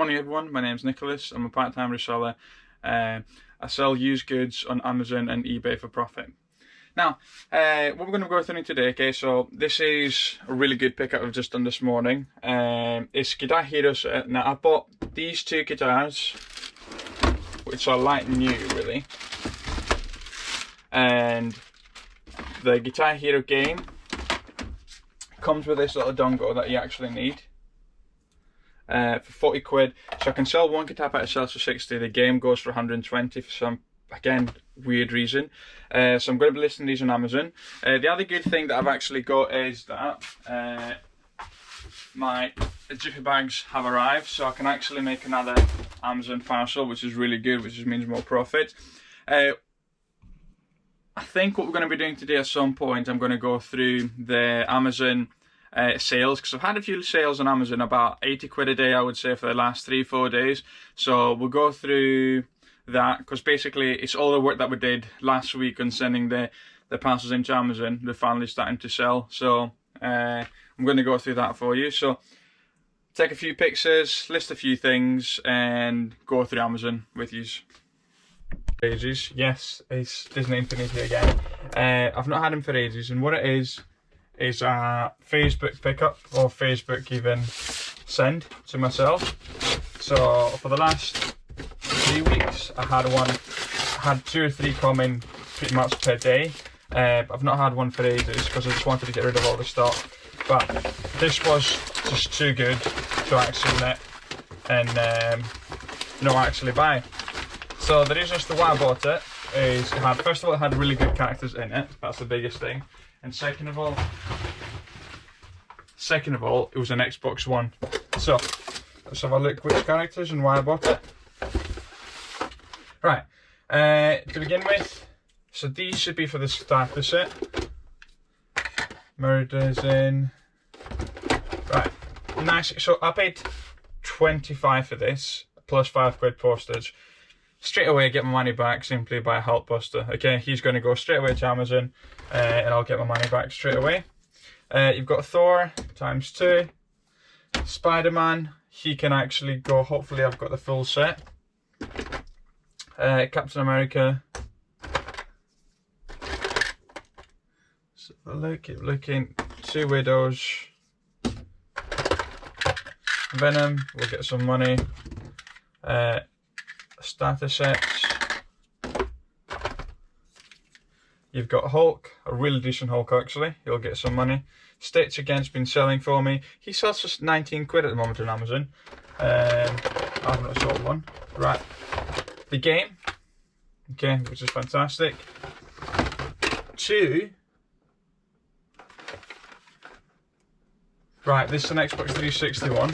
Morning everyone, my name's Nicholas. I'm a part-time reseller. I sell used goods on Amazon and eBay for profit. Now, what we're going to go through today, okay, so this is a really good pickup I've just done this morning. It's Guitar Hero set. Now, I bought these two guitars, which are like new really. And the Guitar Hero game comes with this little dongle that you actually need. For 40 quid, so I can sell one guitar pack, it sells for 60, the game goes for 120 for some, again, weird reason. So I'm going to be listing these on Amazon. The other good thing that I've actually got is that my jiffy bags have arrived, so I can actually make another Amazon parcel, which is really good, which just means more profit. I think what we're going to be doing today at some point, I'm going to go through the Amazon sales, because I've had a few sales on Amazon, about 80 quid a day I would say for the last 3-4 days. So we'll go through that, because basically it's all the work that we did last week on sending the parcels into Amazon. They're finally starting to sell, so I'm going to go through that for you. So take a few pictures, list a few things, and go through Amazon with you. Ages. Yes, it's Disney Infinity again. I've not had him for ages, and what it is a Facebook pickup, or Facebook even send to myself. So for the last 3 weeks I had 2 or 3 coming pretty much per day. I've not had one for ages because I just wanted to get rid of all the stock, but this was just too good to actually let and actually buy. So the reason as to why I bought it is first of all, it had really good characters in it. That's the biggest thing. And second of all, it was an Xbox One. So let's have a look which characters and why I bought it. Right, to begin with, so these should be for the starter set. Murders in. Right, nice. So I paid 25 for this, plus 5 quid postage. Straight away get my money back simply by Hulkbuster. Okay, he's going to go straight away to Amazon and I'll get my money back straight away. You've got Thor ×2, Spider-Man, he can actually go, hopefully I've got the full set. Captain America. So keep looking, 2 Widows. Venom, we'll get some money. Starter sets. You've got Hulk, a really decent Hulk actually, he'll get some money. Stitch again's been selling for me. He sells for 19 quid at the moment on Amazon. I've not sold one. Right, the game, okay, which is fantastic. 2, right, this is an Xbox 360 one.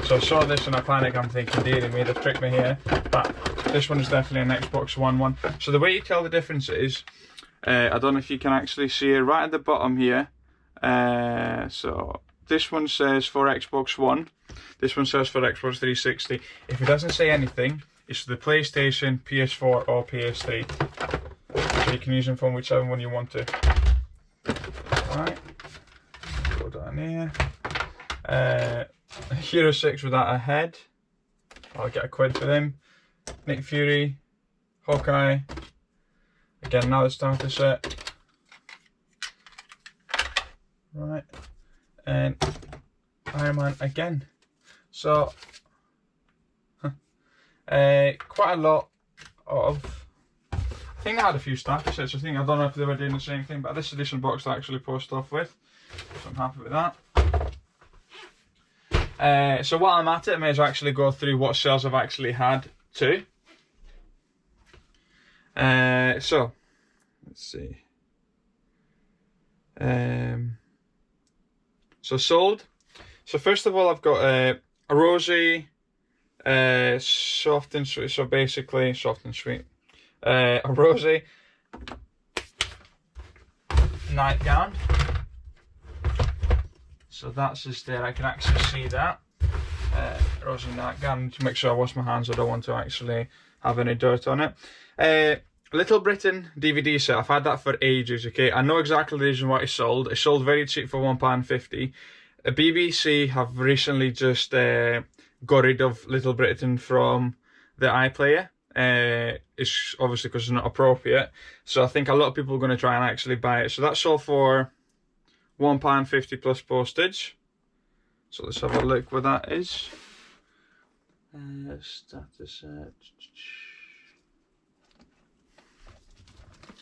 So I saw this and I panicked, I'm thinking, dearie me, they've tricked me here. But this one is definitely an Xbox One one. So the way you tell the difference is, I don't know if you can actually see it right at the bottom here. So this one says for Xbox One, this one says for Xbox 360. If it doesn't say anything, it's for the PlayStation, PS4 or PS3. So you can use them from whichever one you want to. Alright, go down here. Hero 6 without a head, I'll get a quid for them. Nick Fury, Hawkeye, again another starter set. Right, and Iron Man again. So quite a lot of, I think I had a few starter sets. I don't know if they were doing the same thing, but this edition box to actually post off with, so I'm happy with that. So while I'm at it, I may as well actually go through what sales I've actually had too. So let's see. So sold. So first of all, I've got a Rosie, soft and sweet. So basically, soft and sweet. A Rosie nightgown. So that's just there, I can actually see that. Rosie nightgown, to make sure I wash my hands, I don't want to actually have any dirt on it. Little Britain DVD set, I've had that for ages, okay? I know exactly the reason why it sold. It sold very cheap for £1.50. BBC have recently just got rid of Little Britain from the iPlayer. It's obviously because it's not appropriate. So I think a lot of people are going to try and actually buy it. So that's all for £1.50 plus postage. So let's have a look what that is. Status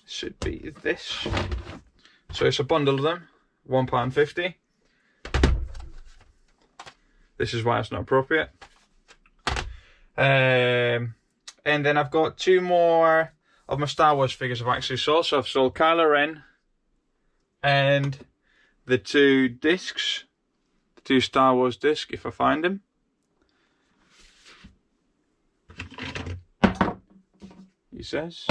should be this. So it's a bundle of them, £1.50. This is why it's not appropriate. And then I've got 2 more of my Star Wars figures I've actually sold. So I've sold Kylo Ren and the 2 discs, the 2 Star Wars discs, if I find them. He says.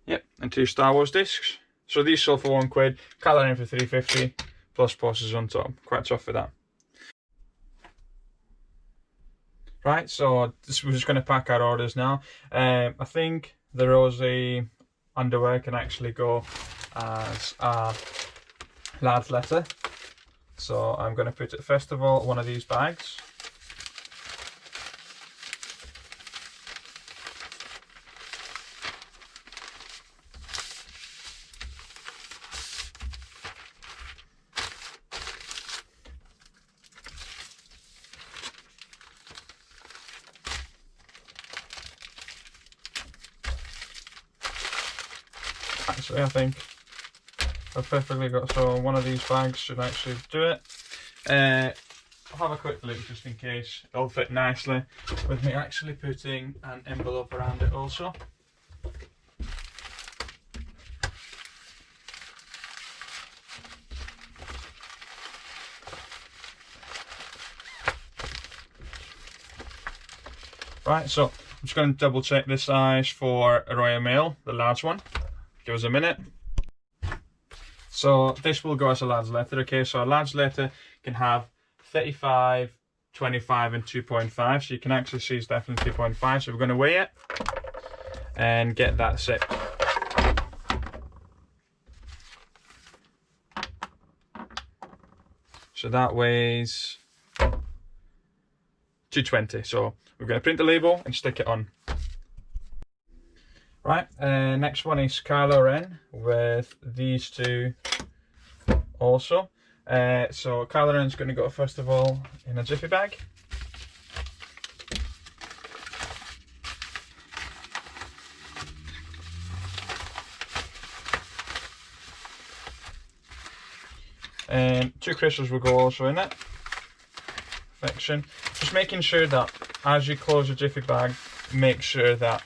Yep, and 2 Star Wars discs. So these sold for £1, Kylo Ren for £3.50 plus postage on top. Quite tough for that. Right, so we're just going to pack our orders now. I think the rosy underwear can actually go as a large letter. So I'm going to put it, first of all, one of these bags. Actually, I think I've perfectly got, so one of these bags should actually do it. I'll have a quick look just in case it'll fit nicely with me actually putting an envelope around it also. Right, so I'm just going to double check the size for a Royal Mail, the large one. Give us a minute. So this will go as a large letter, okay? So a large letter can have 35, 25 and 2.5. So you can actually see it's definitely 2.5. So we're going to weigh it and get that set. So that weighs 220. So we're going to print the label and stick it on. Right, next one is Kylo Ren with these 2 also. So Kylo Ren's going to go first of all in a jiffy bag. And 2 crystals will go also in it. Perfection. Just making sure that as you close your jiffy bag, make sure that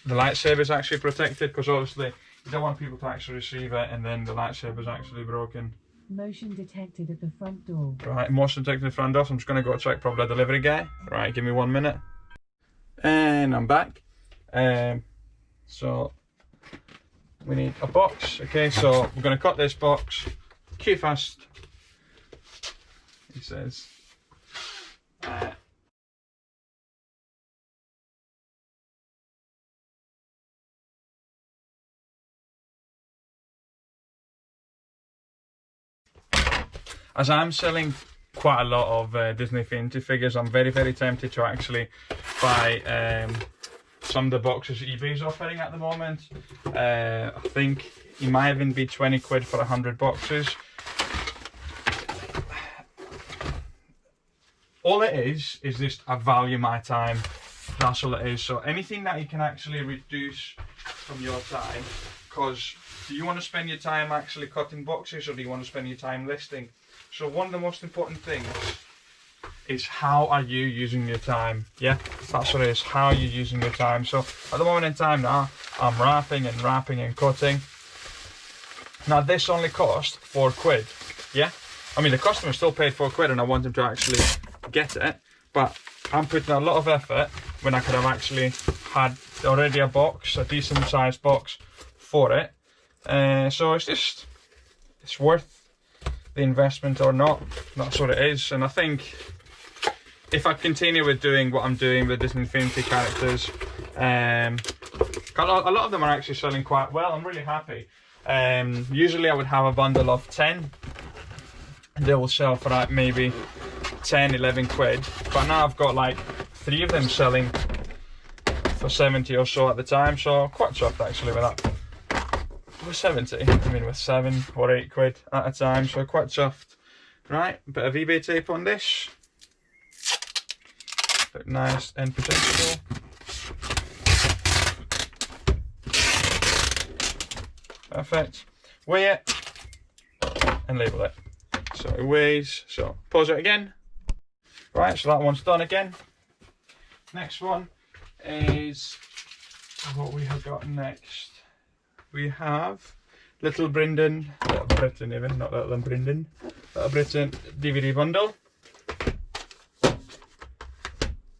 the lightsaber is actually protected, because obviously you don't want people to actually receive it and then the lightsaber is actually broken. Motion detected at the front door. Right, motion detected at the front door, so I'm just going to go check probably a delivery guy. Right, give me 1 minute. And I'm back. So we need a box. Okay, so we're going to cut this box. Q fast, he says. As I'm selling quite a lot of Disney Infinity figures, I'm very, very tempted to actually buy some of the boxes eBay's offering at the moment. I think it might even be 20 quid for 100 boxes. All it is just I value my time. That's all it is. So anything that you can actually reduce from your time, because do you want to spend your time actually cutting boxes, or do you want to spend your time listing? So one of the most important things is how are you using your time? Yeah, that's what it is. How are you using your time? So at the moment in time now, I'm wrapping and cutting. Now this only cost £4. Yeah, I mean the customer still paid £4 and I want them to actually get it, but I'm putting a lot of effort when I could have actually had already a box, a decent sized box for it. So it's worth the investment or not. That's what it is. And I think if I continue with doing what I'm doing with Disney Infinity characters, a lot of them are actually selling quite well. I'm really happy. Usually I would have a bundle of 10. They will sell for like maybe 10, 11 quid. But now I've got like 3 of them selling for 70 or so at the time. So quite chuffed actually with that. With 70, I mean with 7 or 8 quid at a time. So quite chuffed. Right, bit of eBay tape on this. Bit nice and protectable. Perfect. Weigh it and label it. So it weighs. So pause it again. Right, so that one's done again. Next one is what we have got next. We have Little Britain even, not Little Britain. Little Britain DVD bundle.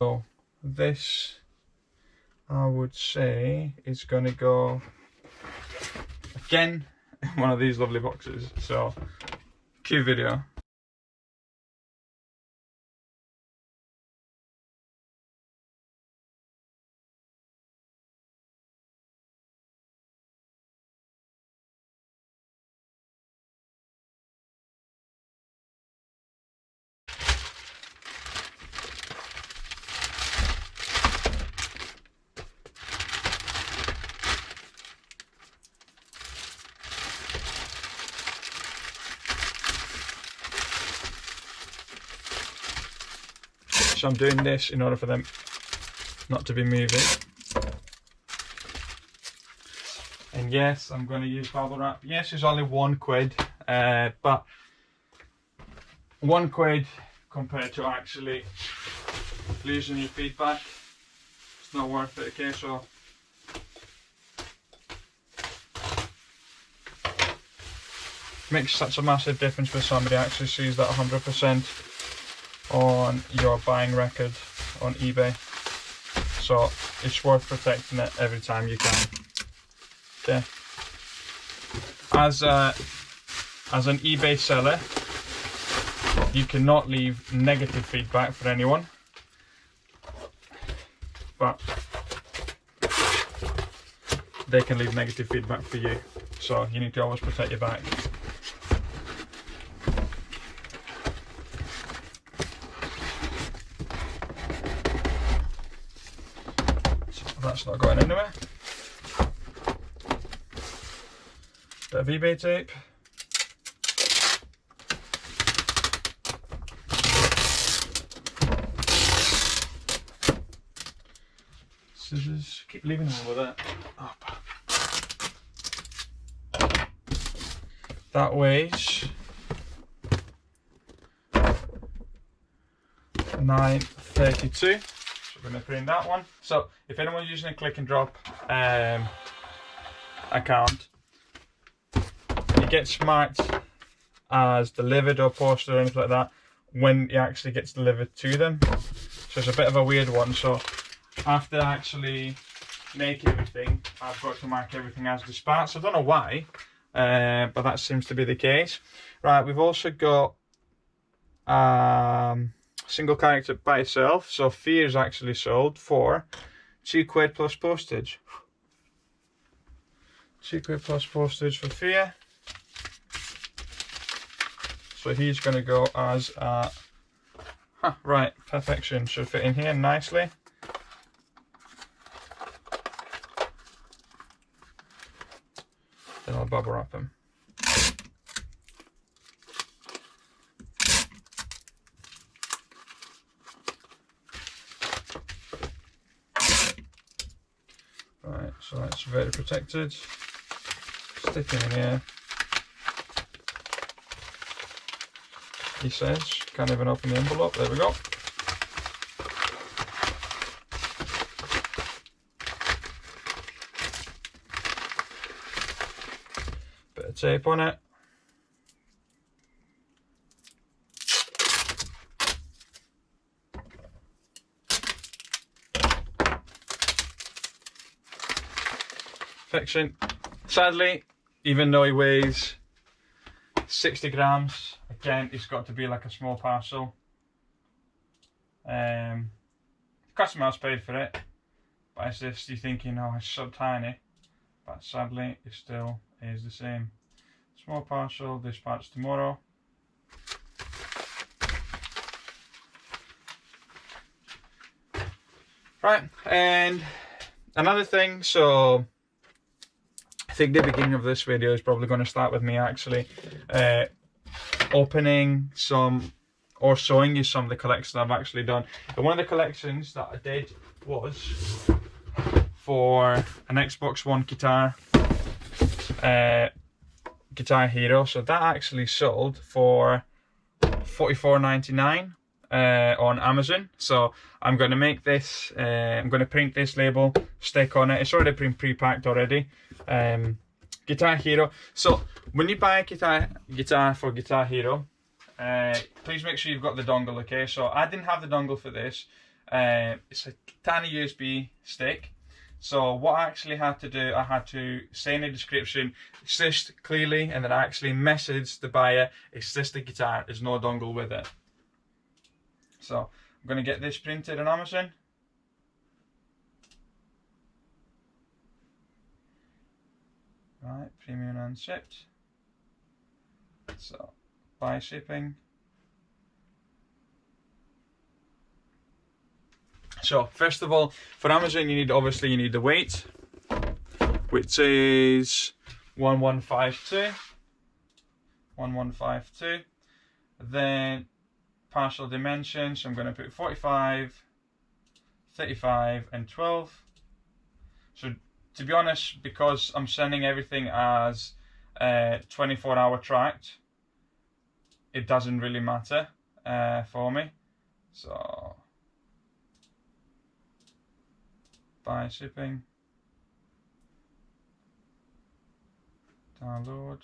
So this, I would say, is going to go again in one of these lovely boxes. So cue video. So I'm doing this in order for them not to be moving. And yes, I'm going to use bubble wrap. Yes, it's only 1 quid, but 1 quid compared to actually losing your feedback, it's not worth it. Okay, so makes such a massive difference when somebody actually sees that 100% on your buying record on eBay. So it's worth protecting it every time you can. Okay. As an eBay seller, you cannot leave negative feedback for anyone, but they can leave negative feedback for you. So you need to always protect your back. That's not going anywhere. Bit of eBay tape. Scissors. Keep leaving them over there. Up. That weighs 932. We're going to print that one. So if anyone's using a click and drop account, it gets marked as delivered or posted or anything like that when it actually gets delivered to them. So it's a bit of a weird one. So after I actually make everything, I've got to mark everything as dispatched. I don't know why, but that seems to be the case. Right, we've also got single character by itself. So Fear is actually sold for 2 quid plus postage. 2 quid plus postage for Fear. So he's going to go as a right, perfection, should fit in here nicely. Then I'll bubble wrap him. Right, so that's very protected. Stick him in here. He says, can't even open the envelope, there we go. Bit of tape on it. Perfection. Sadly, even though he weighs 60 grams, again, it's got to be like a small parcel. Customer has paid for it, but it's just, you're thinking, oh, it's so tiny. But sadly, it's still is the same. Small parcel, dispatch tomorrow. Right, and another thing, so I think the beginning of this video is probably going to start with me actually opening some or showing you some of the collections I've actually done. And one of the collections that I did was for an Xbox One guitar, Guitar Hero. So that actually sold for $44.99 on Amazon. So I'm going to make this, I'm going to print this label, stick on it. It's already been pre-packed already. Guitar Hero. So when you buy a guitar for Guitar Hero, please make sure you've got the dongle, okay? So I didn't have the dongle for this. It's a tiny USB stick. So what I actually had to do, I had to say in the description, it's this clearly, and then I actually messaged the buyer, it's this the guitar, there's no dongle with it. So I'm going to get this printed on Amazon. Right, premium and shipped. So by shipping. So first of all, for Amazon, you need the weight, which is 1152. 1152. Then partial dimensions, so I'm going to put 45, 35, and 12. So to be honest, because I'm sending everything as 24-hour tracked, it doesn't really matter for me. So by shipping, download.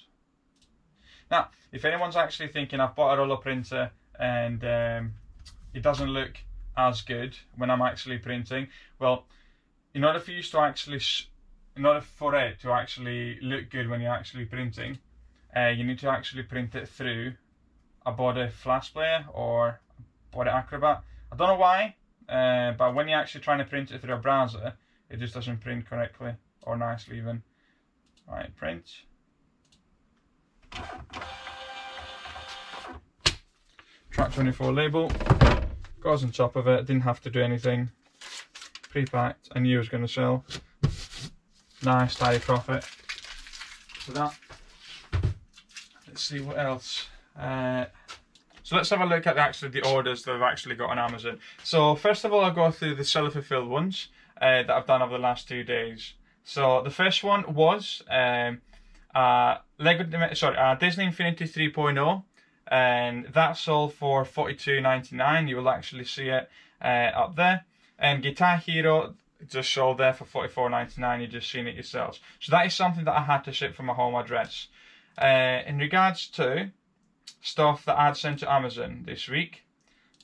Now, if anyone's actually thinking I've bought a roller printer and it doesn't look as good when I'm actually printing, well, in order for it to actually look good when you're actually printing, you need to actually print it through a body flash player or body Acrobat. I don't know why, but when you're actually trying to print it through a browser, it just doesn't print correctly or nicely even. Alright, print. Track 24 label goes on top of it. Didn't have to do anything. Pre-packed. I knew it was going to sell. Nice tidy profit. So that. Let's see what else. So let's have a look at the orders that I've actually got on Amazon. So first of all, I'll go through the seller fulfilled ones that I've done over the last 2 days. So the first one was Disney Infinity 3.0, and that sold for $42.99. You will actually see it up there. And Guitar Hero just sold there for $44.99. You've just seen it yourselves. So that is something that I had to ship from my home address. In regards to stuff that I'd sent to Amazon this week,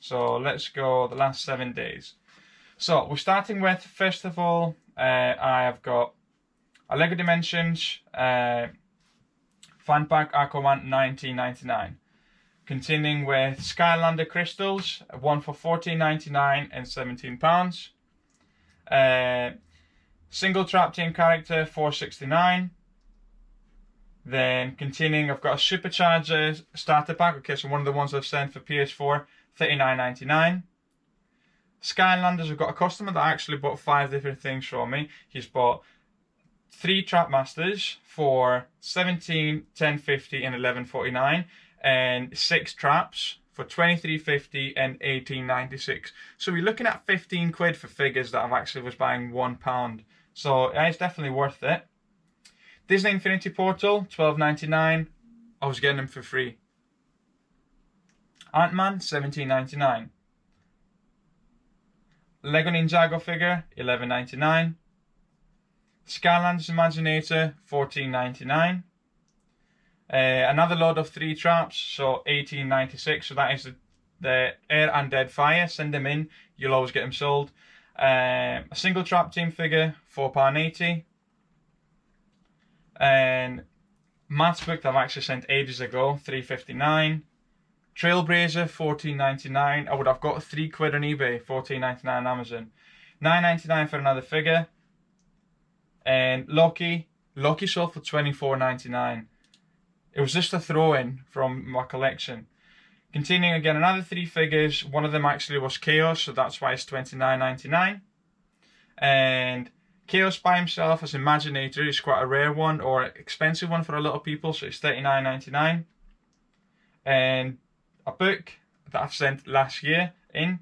so let's go the last 7 days. So we're starting with, first of all, I have got a Lego Dimensions fan pack Aquaman $19.99. Continuing with Skylander crystals, one for $14.99 and £17. Single trap team character $4.69. Then continuing, I've got a Supercharger starter pack. Okay, so one of the ones I've sent for PS4, $39.99. Skylanders, I've got a customer that actually bought 5 different things from me. He's bought 3 Trap Masters for $17, $10.50 and $11.49, and 6 traps for $23.50 and $18.96. So we're looking at 15 quid for figures that I've actually was buying £1. So it's definitely worth it. Disney Infinity Portal, $12.99. I was getting them for free. Ant-Man, $17.99. Lego Ninjago figure, $11.99. Skylanders Imaginator, $14.99. Another load of 3 traps, so $18.96. So that is the Air and Dead Fire. Send them in, you'll always get them sold. A single trap team figure, £4.80. And Matt's book that I've actually sent ages ago, $3.59. Trailblazer, $14.99. I would have got 3 quid on eBay, $14.99 on Amazon. $9.99 for another figure. And Loki, Lucky sold for $24.99. It was just a throw-in from my collection. Continuing again, another 3 figures. One of them actually was Chaos, so that's why it's $29.99. And Chaos by himself as Imaginator is quite a rare one, or expensive one for a lot of people, so it's $39.99. And a book that I've sent last year in,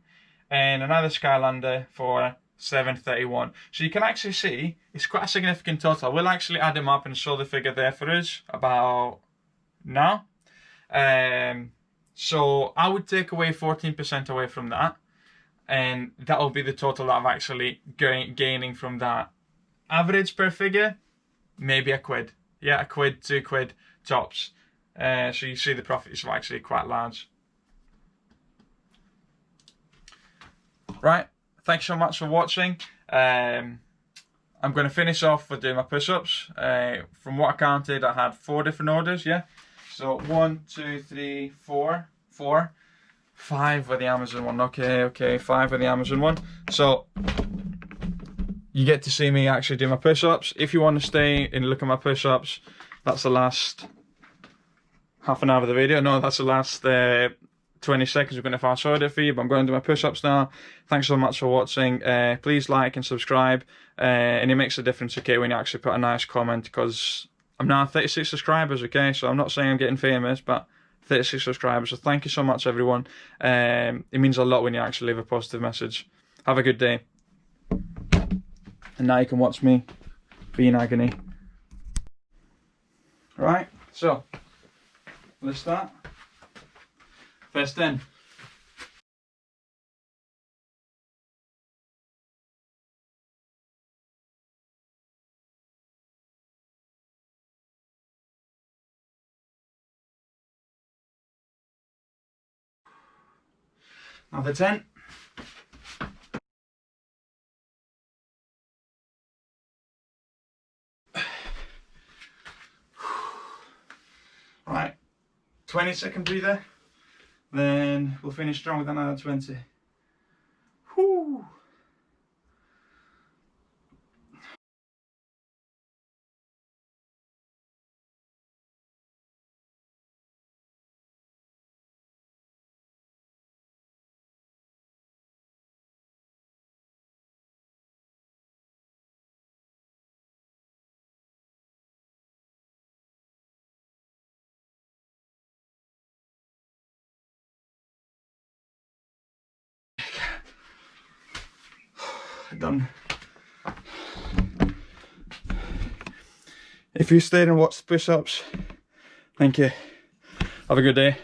and another Skylander for $7.31. So you can actually see it's quite a significant total. We'll actually add them up and show the figure there for us about now. So I would take away 14% away from that, and that'll be the total that I'm actually gaining from that. Average per figure, maybe a quid. Yeah, a quid, 2 quid tops. So you see the profit is actually quite large. Right, thanks so much for watching. I'm going to finish off with doing my push-ups. From what I counted, I had 4 different orders, yeah? So 1, 2, 3, 4, 5 with the Amazon one. Okay, 5 with the Amazon one. So you get to see me actually do my push-ups. If you want to stay and look at my push-ups, that's the last half an hour of the video. No, that's the last 20 seconds. We're going to fast forward it for you, but I'm going to do my push-ups now. Thanks so much for watching. Please like and subscribe, and it makes a difference, okay, when you actually put a nice comment, because I'm now 36 subscribers, okay, so I'm not saying I'm getting famous, but 36 subscribers, so thank you so much, everyone. It means a lot when you actually leave a positive message. Have a good day. And now you can watch me be in agony. Right, so let's start. First in. Another 10. Right, 20-second breather. Then we'll finish strong with another 20. Whew. Done. If you stayed and watched the push-ups, thank you. Have a good day.